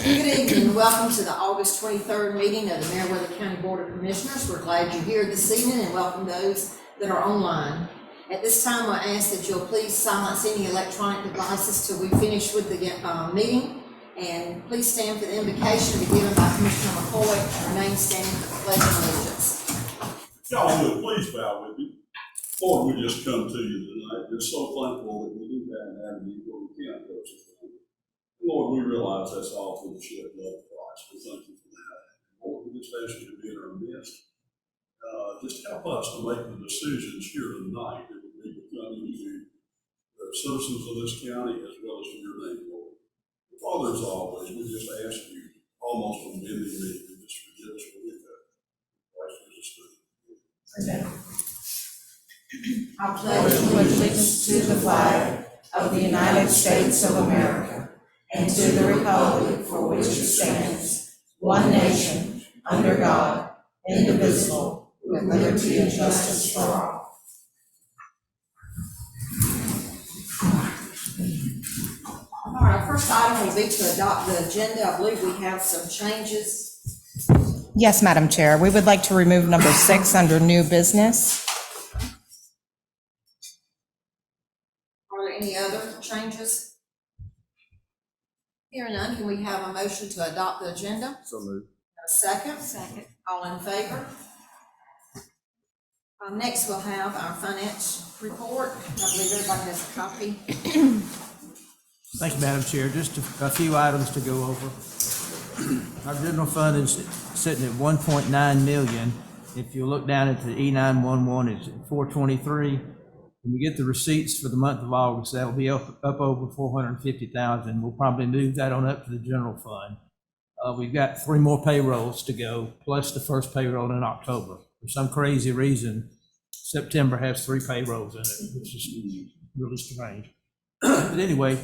Good evening and welcome to the August 23rd meeting of the Meriwether County Board of Commissioners. We're glad you're here this evening and welcome those that are online. At this time, I ask that you'll please silence any electronic devices till we finish with the meeting. And please stand for the invocation to be given by Commissioner McCoy and remain standing for the Pledge of Allegiance. Y'all would please bow with me. Lord, we just come to you tonight. We're so thankful that we do have an avenue where we can approach you. Lord, we realize that's all for the shed blood of Christ. We thank you for that. Lord, we just ask you to be in our midst. Just help us to make the decisions here tonight that will be becoming to the citizens of this county as well as for your name, Lord. Father, as always, we just ask you, almost from bending knee, to just forgive us when we go. Christ Jesus' name. I pledge allegiance to the flag of the United States of America and to the republic for which it stands, one nation, under God, indivisible, with liberty and justice for all. All right, first item will be to adopt the agenda. I believe we have some changes. Yes, Madam Chair. We would like to remove number 6 under new business. Are there any other changes? Hearing none, can we have a motion to adopt the agenda? So moved. A second? Second. All in favor? Next, we'll have our finance report. I believe everybody has a copy. Thank you, Madam Chair. Just a few items to go over. Our general fund is sitting at 1.9 million. If you look down at the E911, it's at 423. When we get the receipts for the month of August, that'll be up over 450,000. We'll probably move that on up to the general fund. We've got 3 more payrolls to go, plus the first payroll in October. For some crazy reason, September has 3 payrolls in it, which is really strange. But anyway,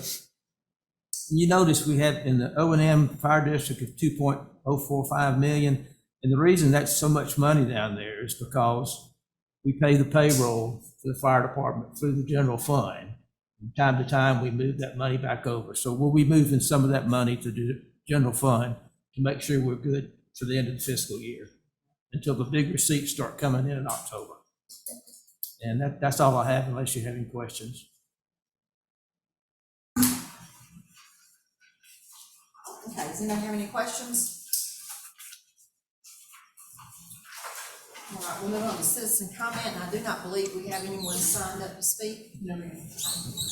you notice we have in the O&M fire district of 2.045 million. And the reason that's so much money down there is because we pay the payroll to the fire department through the general fund. From time to time, we move that money back over. So we'll be moving some of that money to the general fund to make sure we're good for the end of the fiscal year until the big receipts start coming in October. And that's all I have unless you have any questions. Okay, does anybody have any questions? All right, we'll move on to citizen comment, and I do not believe we have anyone signed up to speak. No, ma'am.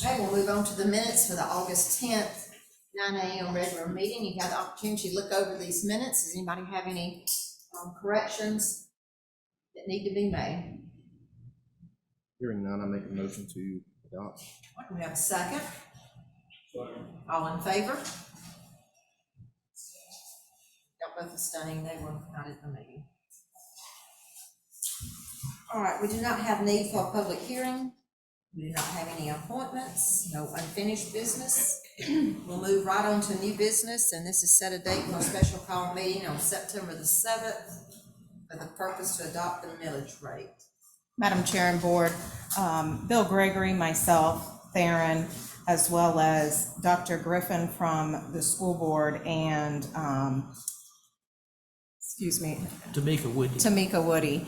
Okay, we'll move on to the minutes for the August 10th, 9 a.m. regular meeting. You had the opportunity to look over these minutes. Does anybody have any corrections that need to be made? Hearing none, I make a motion to adopt. Can we have a second? All in favor? Y'all both abstaining, they were not at the meeting. All right, we do not have need for a public hearing. We do not have any appointments, no unfinished business. We'll move right on to new business, and this is set a date for a special call meeting on September the 7th for the purpose to adopt the millage rate. Madam Chair and Board, Bill Gregory, myself, Theron, as well as Dr. Griffin from the school board and, Tamika Woody.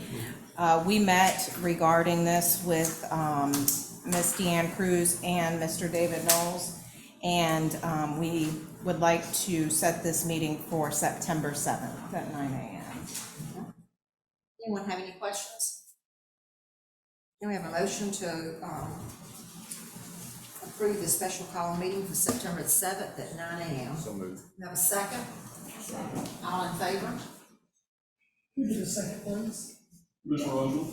We met regarding this with Ms. Deanne Cruz and Mr. David Knowles, and we would like to set this meeting for September 7th at 9 a.m. Anyone have any questions? Can we have a motion to approve the special call meeting for September the 7th at 9 a.m.? So moved. We have a second? All in favor? Who did a second, please? Ms. Rosal?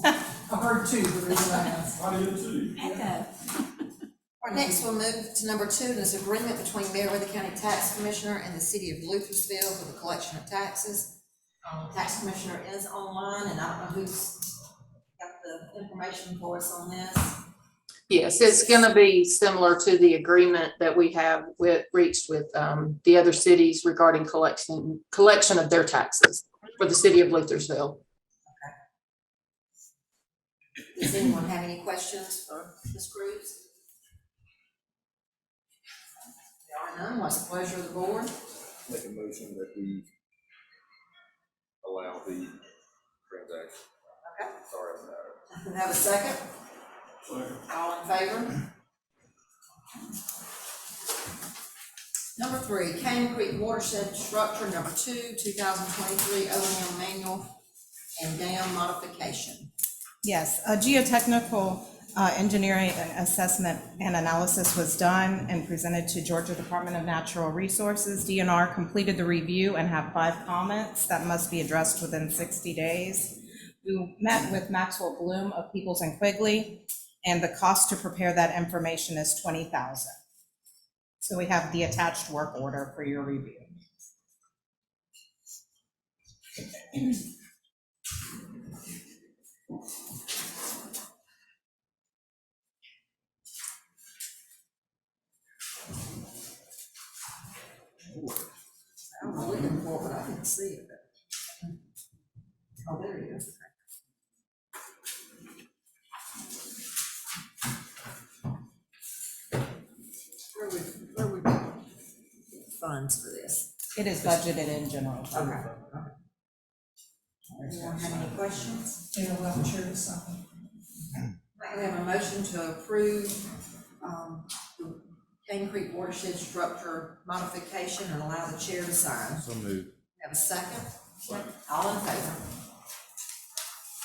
I heard 2, but there's one else. I did too. All right, next we'll move to number 2, and it's agreement between Meriwether County Tax Commissioner and the City of Luthersville for the collection of taxes. Tax Commissioner is online, and I don't know who's got the information for us on this. Yes, it's going to be similar to the agreement that we have reached with the other cities regarding collection of their taxes for the City of Luthersville. Does anyone have any questions for Ms. Cruz? There are none, what's the pleasure of the board? Make a motion that we allow the transaction. Okay. Sorry about Can I have a second? Second. All in favor? Number 3, Cane Creek Watershed Structure Number 2, 2023 O&M Manual and Dam Modification. Yes, a geotechnical engineering assessment and analysis was done and presented to Georgia Department of Natural Resources. DNR completed the review and have 5 comments that must be addressed within 60 days. We met with Maxwell Bloom of Peoples and Quigley, and the cost to prepare that information is $20,000. So we have the attached work order for your review. I was looking for it, but I didn't see it. Oh, there it is. Where would funds for this? It is budgeted in general. Okay. Anyone have any questions? And allow the chair to sign. We have a motion to approve, the Cane Creek Watershed Structure Modification and allow the chair to sign. that. So moved. Have a second? All in favor?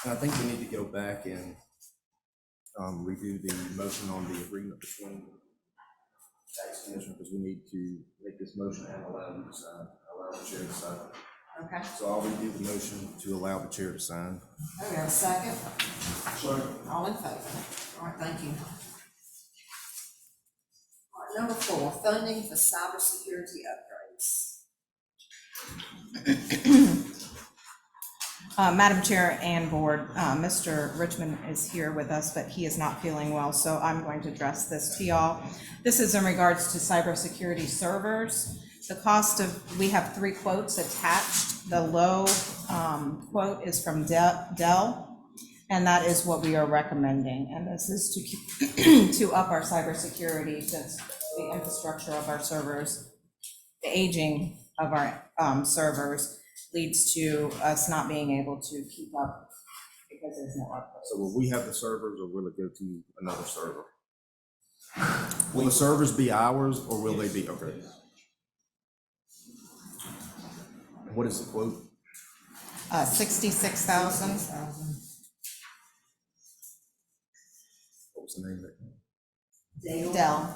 And I think we need to go back and review the motion on the agreement between tax commissioner, because we need to make this motion and allow you to sign, allow the chair to sign. Okay. So I'll review the motion to allow the chair to sign. Okay, we have a second? Second. All in favor? All right, thank you. All right, number 4, funding for cybersecurity upgrades. Madam Chair and Board, Mr. Richmond is here with us, but he is not feeling well, so I'm going to address this to y'all. This is in regards to cybersecurity servers. The cost of, we have 3 quotes attached. The low quote is from Dell, and that is what we are recommending. And this is to keep, to up our cybersecurity, since the infrastructure of our servers, the aging of our servers leads to us not being able to keep up because there's no upgrade. So will we have the servers, or will it go to another server? Will the servers be ours, or will they be, okay? What is the quote? 66,000. What was the name of it? Dell,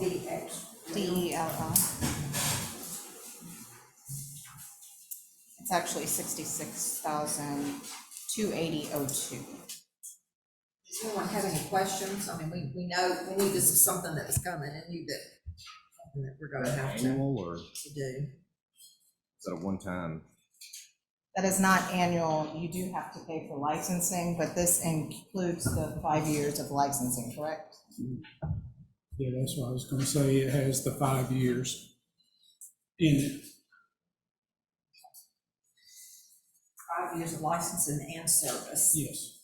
DX. DELL. It's actually 66,280.02. Does anyone have any questions? I mean, we know, we knew this was something that was coming and knew that, something that we're gonna have Annual, or to do. is that a one-time? That is not annual. You do have to pay for licensing, but this includes the 5 years of licensing, correct? Yeah, that's what I was gonna say, it has the 5 years in it. 5 years of licensing and service. Yes,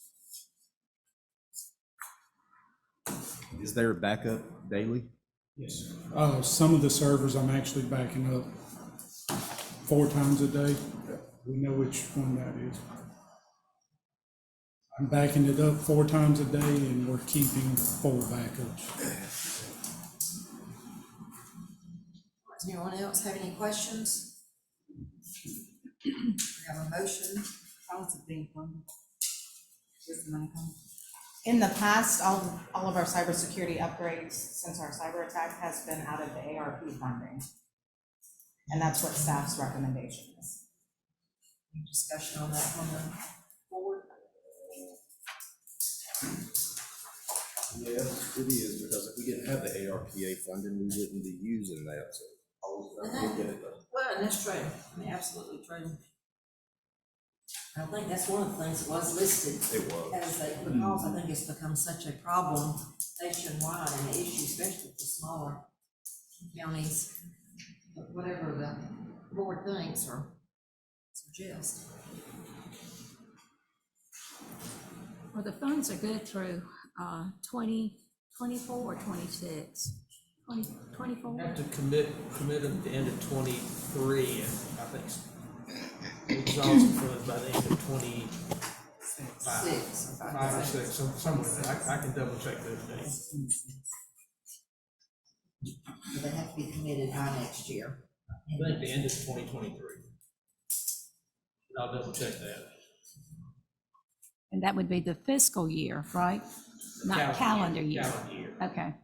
Is there a backup daily? yes. Some of the servers I'm actually backing up 4 times a day. We know which one that is. I'm backing it up 4 times a day, and we're keeping 4 backups. Does anyone else have any questions? We have a motion. How is it being funded? Where's the money coming? In the past, all of our cybersecurity upgrades since our cyber attack has been out of the ARP funding. And that's what staff's recommendation is. Any discussion on that from the board? Yes, it is, because if we didn't have the ARPA funding, we wouldn't be using that, so always we'll get it done. Well, and that's true. I mean, absolutely true. I think that's one of the things that was listed It was. as a, because I think it's become such a problem nationwide and an issue, especially for smaller counties. But whatever the board thinks or suggests. Well, the funds are good through 2024 or 26. You have to commit them at the end of 23, and I think exhausted funds by the end of 25. Six. 5 or 6, somewhere. I can double check those dates. So they have to be committed by next year. I think the end of 2023. I'll double check that. And that would be the fiscal year, right? Not calendar year. Calendar year. Okay.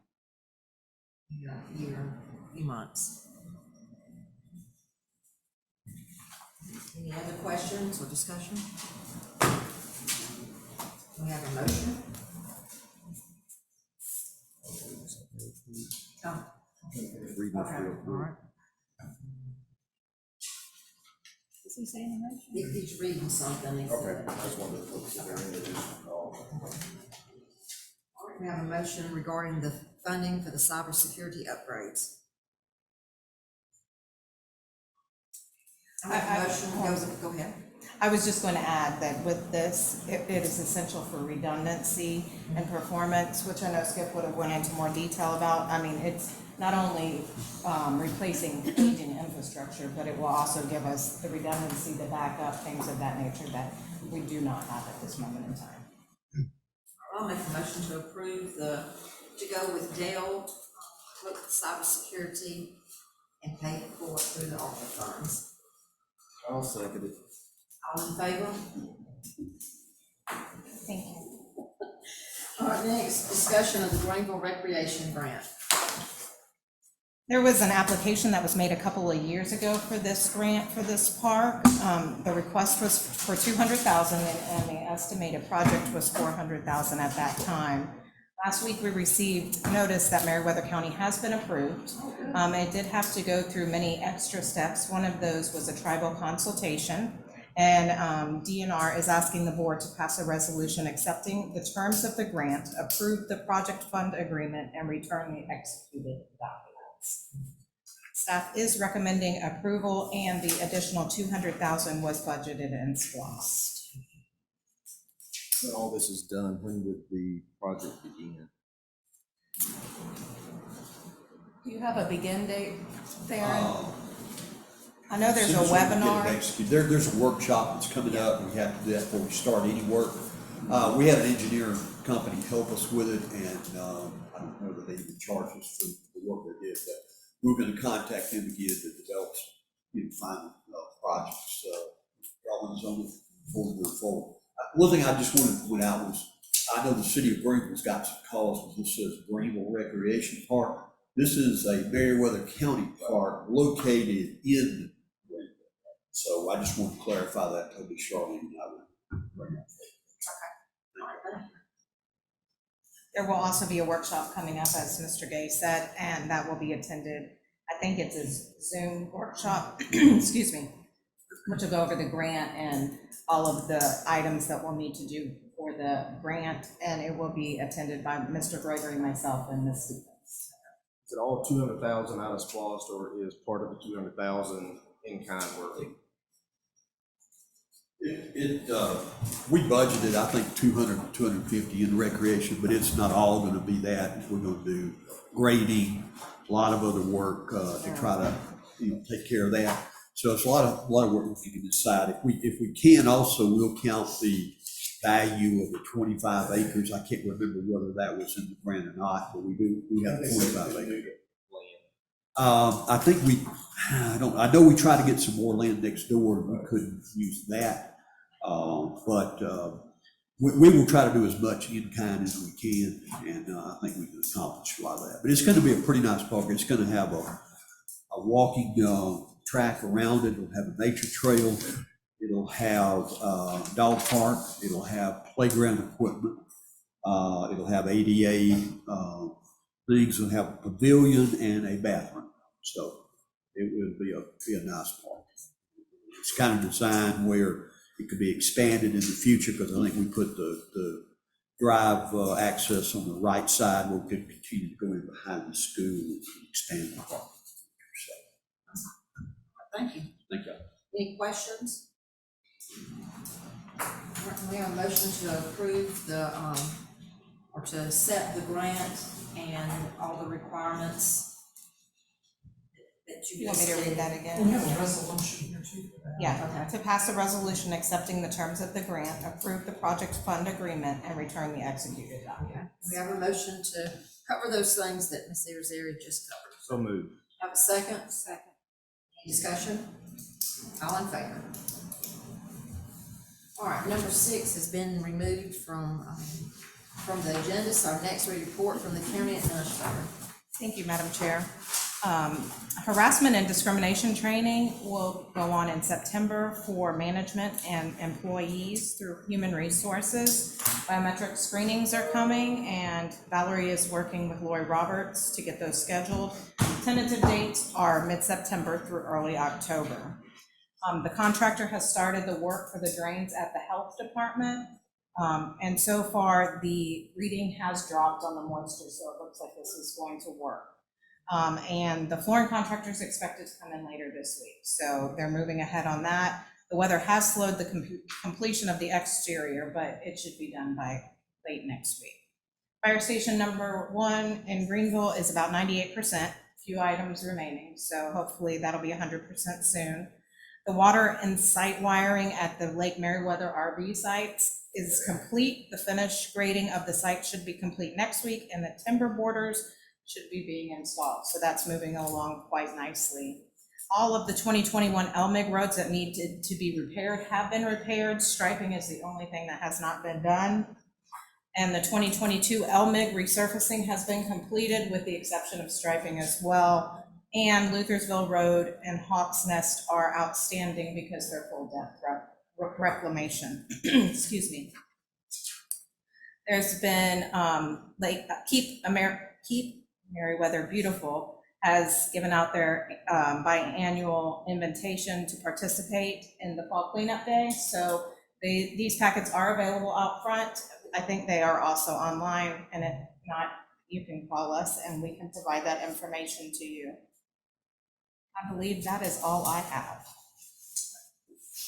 Year, few months. Any other questions or discussion? We have a motion. Oh, Read this okay, real all quick. right. Is he saying a motion? He's reading something. Okay, I just wanted to look at their additional call. All right, we have a motion regarding the funding for the cybersecurity upgrades. I have a motion, go ahead. I was just going to add that with this, it is essential for redundancy and performance, which I know Skip would have went into more detail about. I mean, it's not only replacing aging infrastructure, but it will also give us the redundancy to back up things of that nature that we do not have at this moment in time. I'll make a motion to approve to go with Dell with cybersecurity and pay for it through the ARPA funds. I'll second it. All in favor? Thank you. All right, next, discussion of the Greenville Recreation Grant. There was an application that was made a couple of years ago for this grant for this park. The request was for $200,000 and the estimated project was $400,000 at that time. Last week, we received notice that Meriwether County has been approved. It did have to go through many extra steps. One of those was a tribal consultation. And DNR is asking the board to pass a resolution accepting the terms of the grant, approve the project fund agreement, and return the executed documents. Staff is recommending approval, and the additional $200,000 was budgeted and splossed. When all this is done, when would the project begin? Do you have a begin date, Theron? I know there's a webinar. There's a workshop that's coming up, and we have to do that before we start any work. We had an engineering company help us with it, and I don't know that they even charged us for the work they did, but we're gonna contact them again to develop, final projects, drawings on it before we move forward. One thing I just wanted to point out was, I know the city of Greenville's got some calls, because this says Greenville Recreation Park. This is a Meriwether County park located in Greenville. So I just want to clarify that to be Charlene and I would bring that. There will also be a workshop coming up, as Mr. Gay said, and that will be attended, I think it's a Zoom workshop, excuse me, which will go over the grant and all of the items that we'll need to do for the grant, and it will be attended by Mr. Gregory, myself, and Ms. Stevens. Is it all 200,000 out of splost, or is part of the 200,000 in kind work? We budgeted, I think, 200, 250 in recreation, but it's not all gonna be that. We're gonna do grading, a lot of other work, to try to, take care of that. So it's a lot of work if you can decide. If we can also, we'll count the value of the 25 acres. I can't remember whether that was in the grant or not, but we have 25 acres. I think I know we tried to get some more land next door, and we couldn't use that. But we will try to do as much in kind as we can, and I think we can accomplish a lot of that. But it's gonna be a pretty nice park. It's gonna have a walking track around it. It'll have a nature trail. It'll have dog park. It'll have playground equipment. It'll have ADA things. It'll have a pavilion and a bathroom. So it will be a nice park. It's kind of designed where it could be expanded in the future, because I think we put the drive access on the right side, where we could continue to go in behind the school and expand the park. So, Thank you. thank you. Any questions? We have a motion to approve or to accept the grant and all the requirements that you You want me to read that We again? have a resolution here too for that. Yeah, to pass a resolution accepting the terms of the grant, approve the project fund agreement, and return the executed document. We have a motion to cover those things that Ms. Irizarry just covered. So moved. Have a second? Second. Any discussion? All in favor? All right, number 6 has been removed from the agenda, so our next report from the county administrator. Thank you, Madam Chair. Harassment and discrimination training will go on in September for management and employees through Human Resources. Biometric screenings are coming, and Valerie is working with Lori Roberts to get those scheduled. Tentative dates are mid-September through early October. The contractor has started the work for the drains at the health department. And so far, the reading has dropped on the moisture, so it looks like this is going to work. And the flooring contractor is expected to come in later this week, so they're moving ahead on that. The weather has slowed the completion of the exterior, but it should be done by late next week. Fire station number 1 in Greenville is about 98%, few items remaining, so hopefully that'll be 100% soon. The water and site wiring at the Lake Meriwether RV sites is complete. The finished grading of the site should be complete next week, and the timber borders should be being installed. So that's moving along quite nicely. All of the 2021 LMIG roads that needed to be repaired have been repaired. Striping is the only thing that has not been done. And the 2022 LMIG resurfacing has been completed with the exception of striping as well. And Luthersville Road and Hawks Nest are outstanding because they're full depth reclamation. Excuse me. There's been Keep Meriwether Beautiful has given out their biannual invitation to participate in the fall cleanup day. So these packets are available out front. I think they are also online, and if not, you can call us and we can provide that information to you. I believe that is all I have.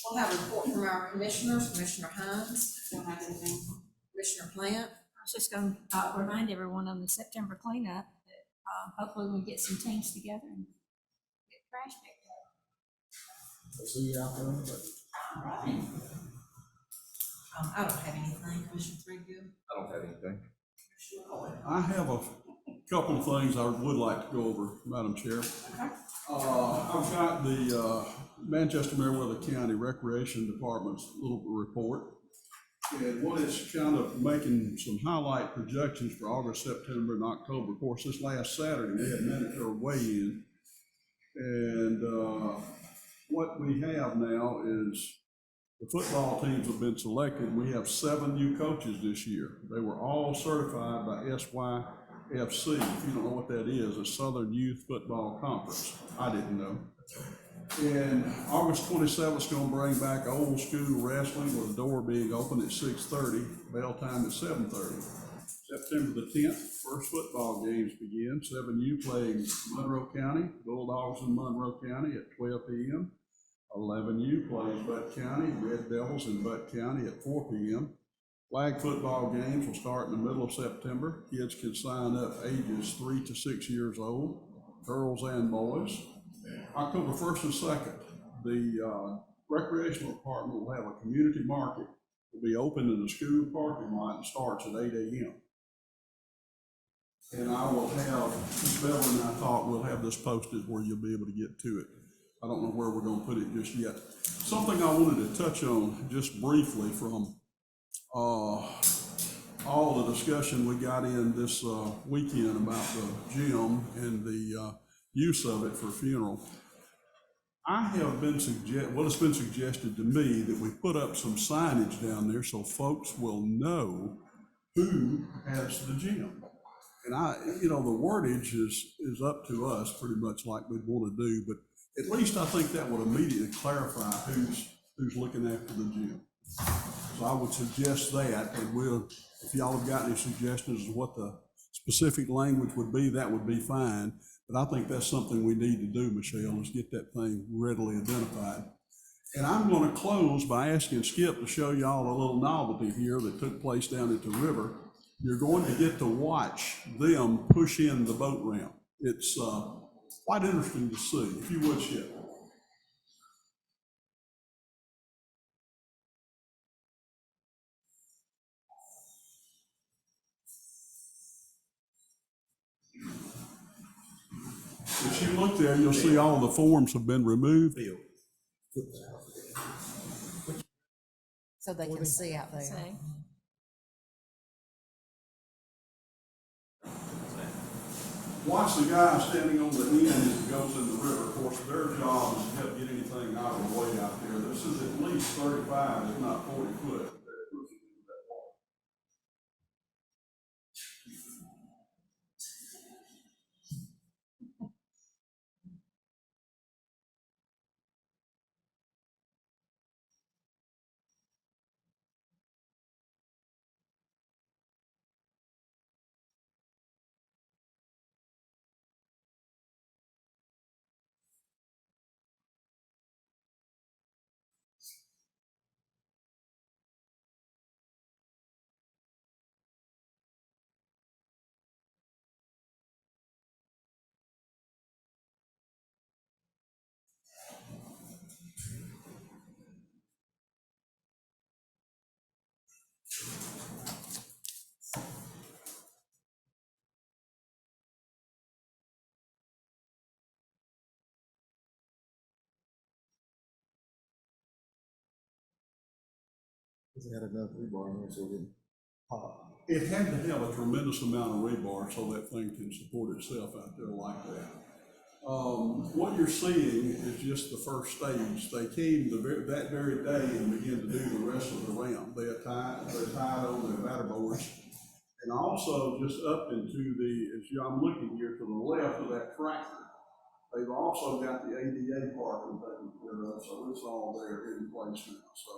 We'll have a report from our commissioners. Commissioner Hines, Don't have anything. Commissioner Plant. I was just going to remind everyone on the September cleanup that hopefully we get some teams together and get trash picked up. See you out there, but I don't have anything. Commissioner Threadgill. I don't have anything. I have a couple of things I would like to go over, Madam Chair. I've got the Manchester Meriwether County Recreation Department's little report. And what is kind of making some highlight projections for August, September, and October. Of course, this last Saturday, we had mandatory weigh-in. And what we have now is the football teams have been selected. We have 7 new coaches this year. They were all certified by SYFC. If you don't know what that is, a Southern Youth Football Conference. I didn't know. And August 27th is going to bring back old school wrestling with the door being open at 6:30, bell time at 7:30. September the 10th, first football games begin. 7U playing Monroe County, Bulldogs in Monroe County at 12 p.m. 11U plays Butte County, Red Devils in Butte County at 4 p.m. Flag football games will start in the middle of September. Kids can sign up ages 3 to 6 years old, girls and boys. October 1st and 2nd, the recreational department will have a community market. Will be open in the school parking lot and starts at 8 a.m. And I will have, Ms. Beverly and I talked, we'll have this posted where you'll be able to get to it. I don't know where we're going to put it just yet. Something I wanted to touch on just briefly from all the discussion we got in this weekend about the gym and the use of it for funeral. I have been it's been suggested to me that we put up some signage down there so folks will know who has the gym. And the wordage is up to us pretty much like we'd want to do, but at least I think that would immediately clarify who's looking after the gym. So I would suggest that, and if y'all have got any suggestions of what the specific language would be, that would be fine. But I think that's something we need to do, Michelle, is get that thing readily identified. And I'm going to close by asking Skip to show y'all a little novelty here that took place down at the river. You're going to get to watch them push in the boat ramp. It's quite interesting to see, if you would share. If you look there, you'll see all the forms have been removed. So they can see out there. So, Watch the guy standing on the end as it goes in the river. Of course, their job is to help get anything out of the way out there. This is at least 35, if not 40 foot. It had enough rebar in there, so it didn't pop. It had to have a tremendous amount of rebar so that thing can support itself out there like that. What you're seeing is just the first stage. They came that very day and began to do the rest of the ramp. They're tied on their batter boards. And also just up into I'm looking here to the left of that tractor, they've also got the ADA parking taken care of, so it's all there in place now. So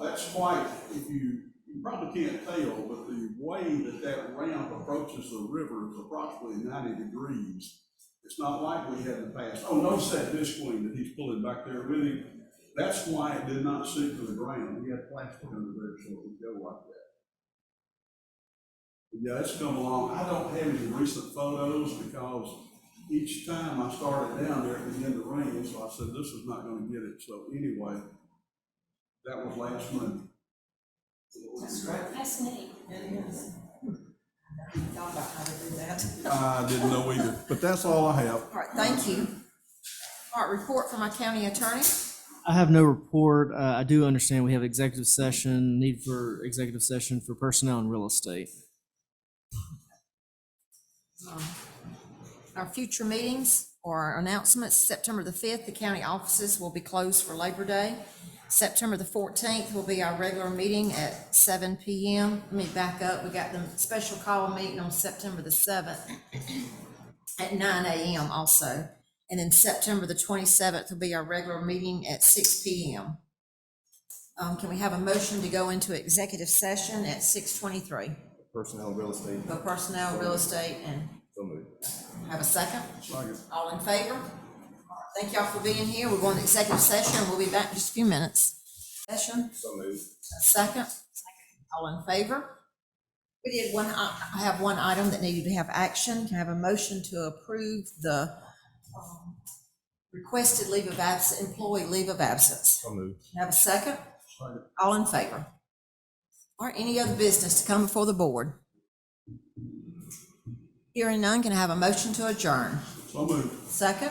that's quite, you probably can't tell, but the way that ramp approaches the river is approximately 90 degrees. It's not like we had in the past. Oh, notice that disc wing that he's pulling back there with him. That's why it did not sink to the ground. We had plastic under there so it would go like that. Yeah, it's come along. I don't have any recent photos because each time I started down there, it began to rain, so I said, this is not going to get it. So anyway, that was last Monday. that's neat. It is. Thought about how to do that. I didn't know either, but that's all I have. All right, thank you. All right, report from our county attorney. I have no report. I do understand we have executive session, need for executive session for personnel and real estate. Our future meetings or announcements, September the 5th, the county offices will be closed for Labor Day. September the 14th will be our regular meeting at 7 p.m. Let me back up. We got the special call meeting on September the 7th at 9 a.m. also. And then September the 27th will be our regular meeting at 6 p.m. Can we have a motion to go into executive session at 6:23? Personnel, real estate. For personnel, real estate, and So moved. have a second? Second. All in favor? Thank y'all for being here. We're going to executive session. We'll be back in just a few minutes. Session, So moved. second? All in favor? We did I have one item that needed to have action. Can I have a motion to approve the requested leave of absence, employee leave of absence? So moved. Can I have a second? All in favor? All right, any other business to come before the board? Hearing none, can I have a motion to adjourn? So moved. Second?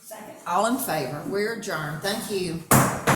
Second. All in favor? We're adjourned. Thank you.